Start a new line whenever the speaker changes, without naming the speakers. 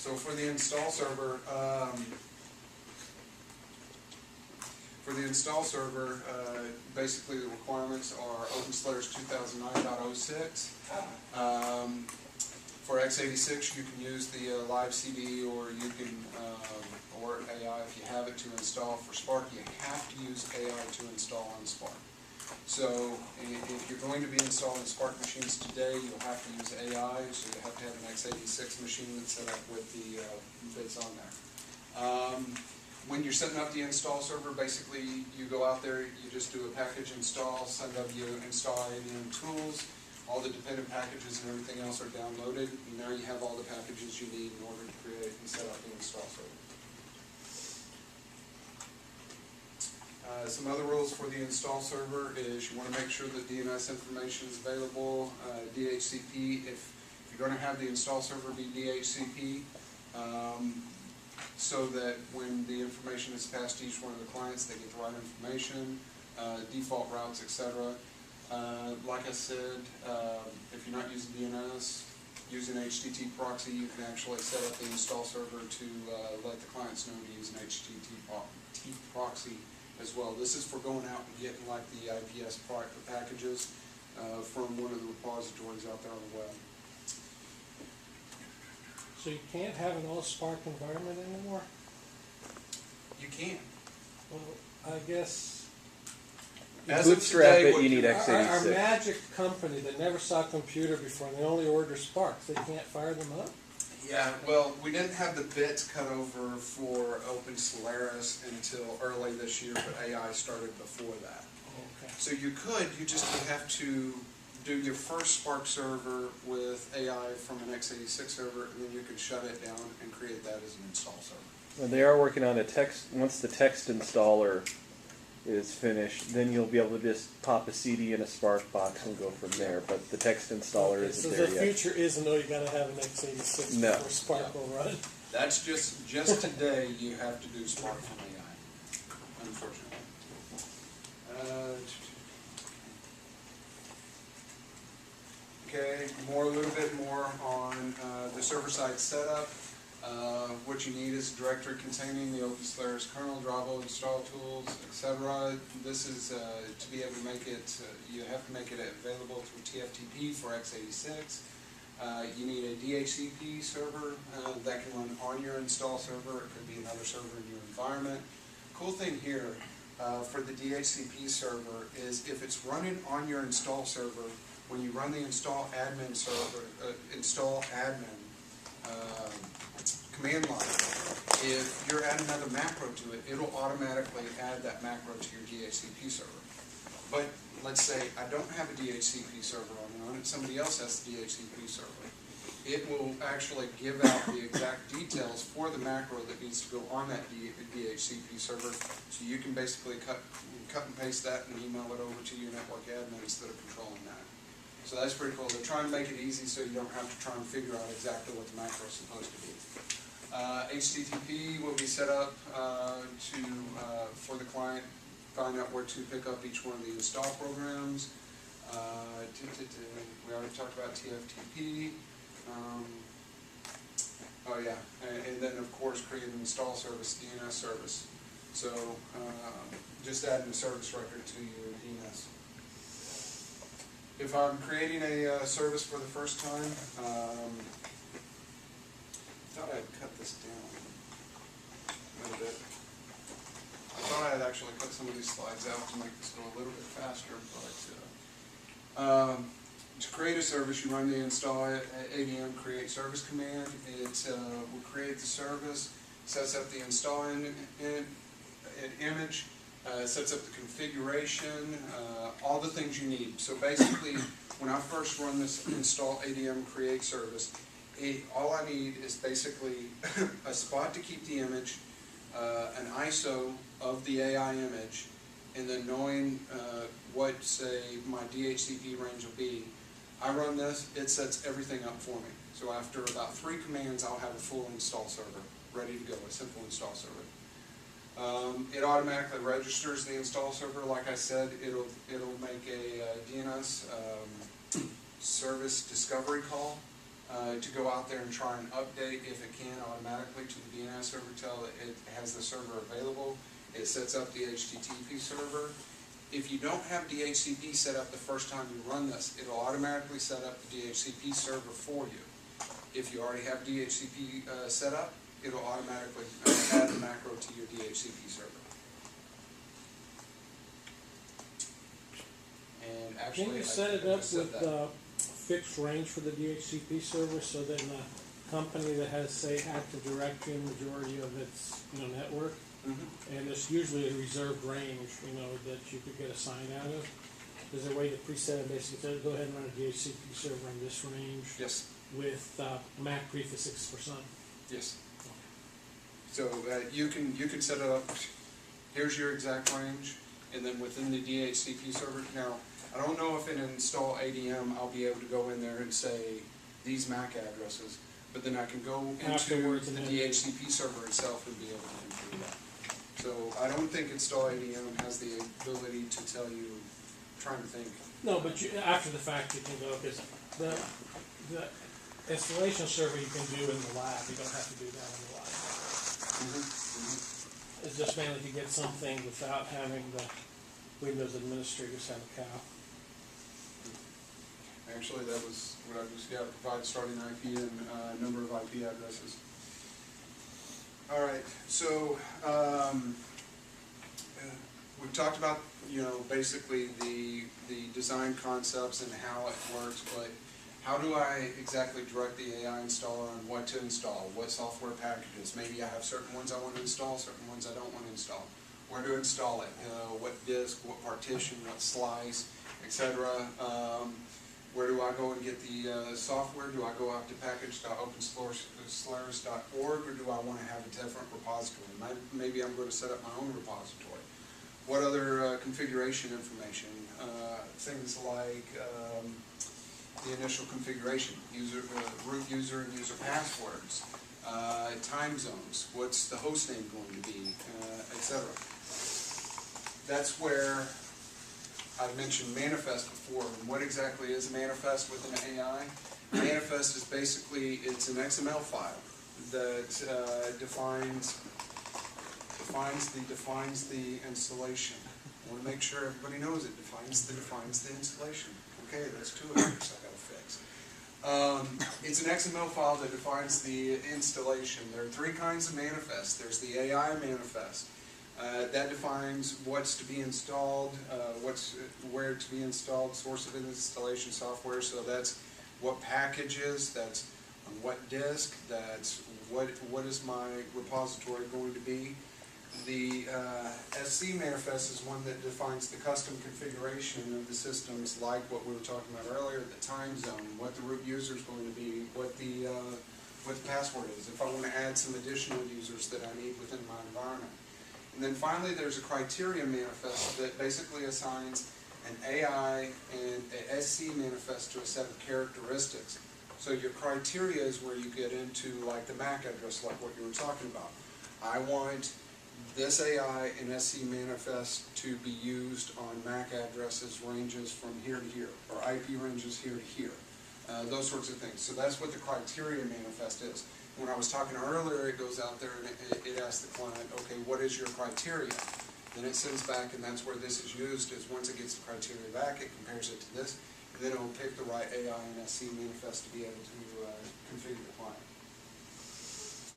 So for the install server, basically the requirements are Opensolaris 2009.06. For x86, you can use the live CD, or you can, or AI if you have it to install. For Spark, you have to use AI to install on Spark. So if you're going to be installing Spark machines today, you'll have to use AI, so you have to have an x86 machine that's set up with the bits on there. When you're setting up the install server, basically you go out there, you just do a package install, send up you install ADM tools, all the dependent packages and everything else are downloaded, and now you have all the packages you need in order to create and set up the install server. Some other rules for the install server is you want to make sure that DNS information is available, DHCP, if you're going to have the install server be DHCP, so that when the information is passed to each one of the clients, they get the right information, default routes, etc. Like I said, if you're not using DNS, using HTTP proxy, you can actually set up the install server to let the clients know to use an HTTP proxy as well. This is for going out and getting like the IPS packages from one of the repositories out there on the web.
So you can't have an all-Spark environment anymore?
You can.
Well, I guess...
As of
Bootstrap
today,
it, you need x86.
Our magic company that never saw a computer before, and they only order Sparks, they can't fire them up?
Yeah, well, we didn't have the bits cut over for Opensolaris until early this year, but AI started before that.
Okay.
So you just would have to do your first Spark server with AI from an x86 server, and then you could shut it down and create that as an install server.
Well, they are working on a text. Once the text installer is finished, then you'll be able to just pop a CD in a Spark box and go from there. But the text installer isn't there yet.
So the future isn't, no, you got to have an x86
No.
before Spark will run.
That's just today you have to do Spark from AI, unfortunately. Okay, a little bit more on the server-side setup. What you need is a directory containing the Opensolaris kernel, Dravo, install tools, etc. This is to be able to make it, you have to make it available through TFTP for x86. You need a DHCP server that can run on your install server. It could be another server in your environment. Cool thing here for the DHCP server is if it's running on your install server, when you run the install admin server, command line, if you're adding another macro to it, it'll automatically add that macro to your DHCP server. But let's say I don't have a DHCP server on it, somebody else has the DHCP server. It will actually give out the exact details for the macro that needs to go on that DHCP server, so you can basically cut and paste that and email it over to your network admins that are controlling that. So that's pretty cool. They're trying to make it easy so you don't have to try and figure out exactly what the macro is supposed to be. HTTP will be set up for the client, find out where to pick up each one of the install programs. We already talked about TFTP. Oh yeah, and then of course create an install service, DNS service. So just adding a service record to your DNS. If I'm creating a service for the first time, I thought I'd cut this down a little bit. I thought I'd actually cut some of these slides out to make this go a little bit faster, but to create a service, you run the install ADM create service command. It will create the service, sets up the install image, sets up the configuration, all the things you need. So basically, when I first run this install ADM create service, all I need is basically a spot to keep the image, an ISO of the AI image, and then knowing what, say, my DHCP range will be. I run this, it sets everything up for me. So after about 3 commands, I'll have a full install server ready to go, a simple install server. It automatically registers the install server. Like I said, it'll make a DNS service discovery call to go out there and try and update, if it can, automatically to the DNS server till it has the server available. It sets up the HTTP server. If you don't have DHCP set up the first time you run this, it'll automatically set up the DHCP server for you. If you already have DHCP set up, it'll automatically add the macro to your DHCP server. And actually,
Can you set it up with fixed range for the DHCP server so that a company that has, say, Active Directory in the majority of its network, and it's usually a reserved range, that you could get a sign out of. Is there a way to preset it, basically say, go ahead and run a DHCP server in this range?
Yes.
With MAC prefix 6%.
Yes. So you can set it up. Here's your exact range, and then within the DHCP server. Now, I don't know if in install ADM I'll be able to go in there and say these MAC addresses, but then I can go into the DHCP server itself and be able to configure that. So I don't think install ADM has the ability to tell you. I'm trying to think.
No, but after the fact you can go, because the installation server you can do in the lab. You don't have to do that in the lab. It's just mainly to get something without having the Windows administrators have a cow.
Actually, that was what I was, provide starting IP and number of IP addresses. All right, so we've talked about, basically the design concepts and how it works, but how do I exactly direct the AI installer on what to install, what software packages? Maybe I have certain ones I want to install, certain ones I don't want to install. Where to install it, what disk, what partition, what slice, etc. Where do I go and get the software? Do I go out to package.opensolaris.org, or do I want to have a different repository? Maybe I'm going to set up my own repository. What other configuration information? Things like the initial configuration, root user and user passwords, time zones, what's the host name going to be, etc. That's where I mentioned manifest before. And what exactly is a manifest within an AI? Manifest is basically, it's an XML file that defines the installation. I want to make sure everybody knows it defines the installation. Okay, that's 2 of these I got to fix. It's an XML file that defines the installation. There are 3 kinds of manifest. There's the AI manifest. That defines what's to be installed, where to be installed, source of installation software. So that's what packages, that's on what disk, that's what is my repository going to be. The SC manifest is one that defines the custom configuration of the systems, like what we were talking about earlier, the time zone, what the root user is going to be, what the password is, if I want to add some additional users that I need within my environment. And then finally, there's a criteria manifest that basically assigns an AI and a SC manifest to a set of characteristics. So your criteria is where you get into like the MAC address, like what you were talking about. I want this AI and SC manifest to be used on MAC addresses ranges from here to here, or IP ranges here to here. Those sorts of things. So that's what the criteria manifest is. When I was talking earlier, it goes out there and it asks the client, okay, what is your criteria? Then it sends back, and that's where this is used, is once it gets the criteria back, it compares it to this, and then it will pick the right AI and SC manifest to be able to configure the client.